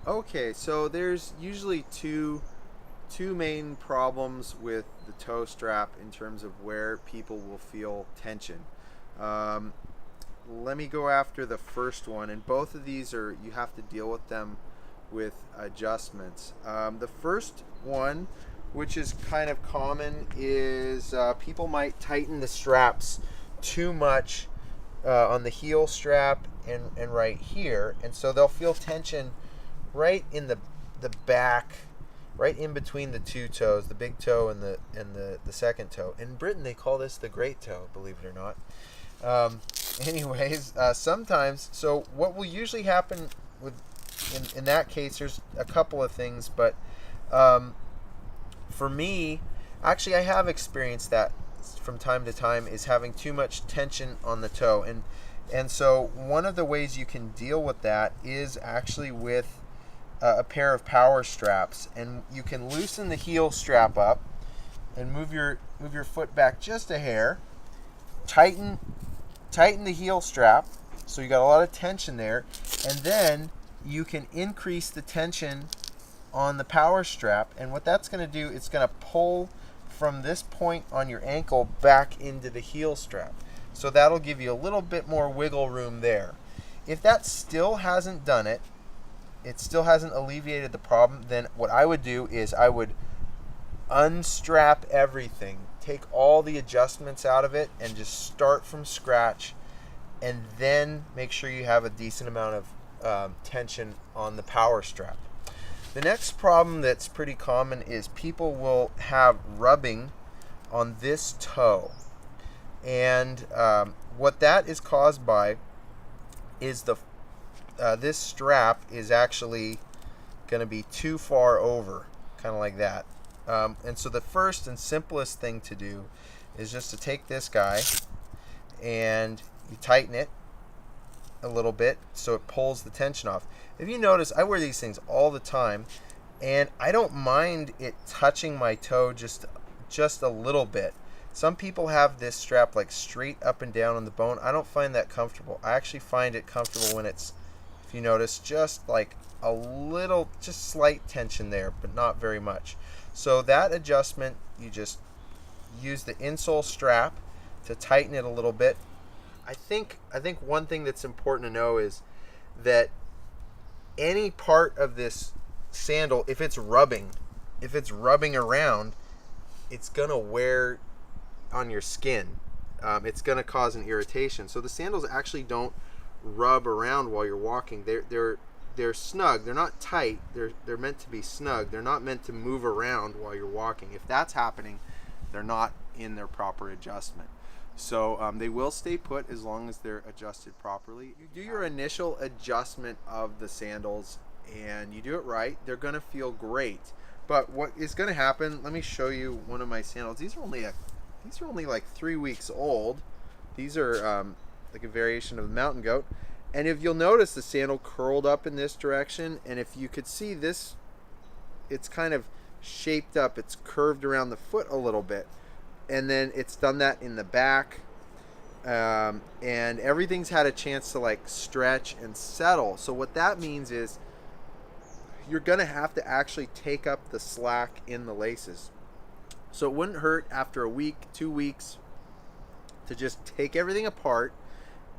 Okay, so there's usually two main problems with the toe strap in terms of where people will feel tension. Um, Let me go after the first one, and both of these are you have to deal with them with adjustments. The first one, which is kind of common, is people might tighten the straps too much on the heel strap and right here, and so they'll feel tension right in the back, right in between the two toes, the big toe and the second toe. In Britain, they call this the great toe, believe it or not. Um, Sometimes, so what will usually happen with in that case, there's a couple of things, but um, for me, actually, I have experienced that from time to time is having too much tension on the toe, and so one of the ways you can deal with that is actually with a pair of power straps, and you can loosen the heel strap up and move your foot back just a hair. Tighten tighten the heel strap, so you got a lot of tension there, and then you can increase the tension on the power strap, and what that's going to do, it's going to pull from this point on your ankle back into the heel strap. So that'll give you a little bit more wiggle room there. If that still hasn't done it, it still hasn't alleviated the problem, then what I would do is I would unstrap everything, take all the adjustments out of it, and just start from scratch, and then make sure you have a decent amount of tension on the power strap. The next problem that's pretty common is people will have rubbing on this toe, and what that is caused by is this strap is actually going to be too far over, kind of like that. And so the first and simplest thing to do is just to take this guy and you tighten it a little bit so it pulls the tension off. If you notice, I wear these things all the time, and I don't mind it touching my toe just a little bit. Some people have this strap like straight up and down on the bone. I don't find that comfortable. I actually find it comfortable when it's, if you notice, just like a little, just slight tension there, but not very much. So that adjustment, you just use the insole strap to tighten it a little bit. I think one thing that's important to know is that any part of this sandal, if it's rubbing around, it's gonna wear on your skin. It's gonna cause an irritation. So the sandals actually don't rub around while you're walking. They're snug. They're not tight. They're meant to be snug. They're not meant to move around while you're walking. If that's happening, they're not in their proper adjustment. So they will stay put as long as they're adjusted properly. You do your initial adjustment of the sandals and you do it right, they're going to feel great. But what is going to happen, let me show you one of my sandals. These are only like 3 weeks old. These are like a variation of the mountain goat. And if you'll notice, the sandal curled up in this direction, and if you could see this, it's kind of shaped up, it's curved around the foot a little bit, and then it's done that in the back, and everything's had a chance to like stretch and settle. So what that means is you're gonna have to actually take up the slack in the laces. So it wouldn't hurt after a week, 2 weeks, to just take everything apart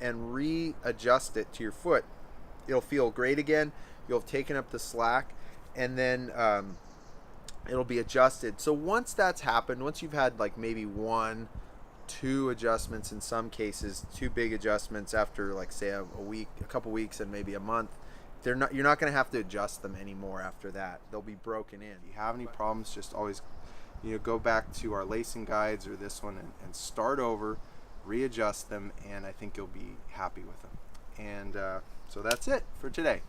and readjust it to your foot. It'll feel great again. You'll have taken up the slack, and then it'll be adjusted. So once that's happened, once you've had like maybe 1, 2 adjustments, in some cases 2 big adjustments after like say a week, a couple weeks, and maybe a month, you're not going to have to adjust them anymore after that. They'll be broken in. If you have any problems, just always go back to our lacing guides or this one and start over, readjust them, and I think you'll be happy with them. And so that's it for today.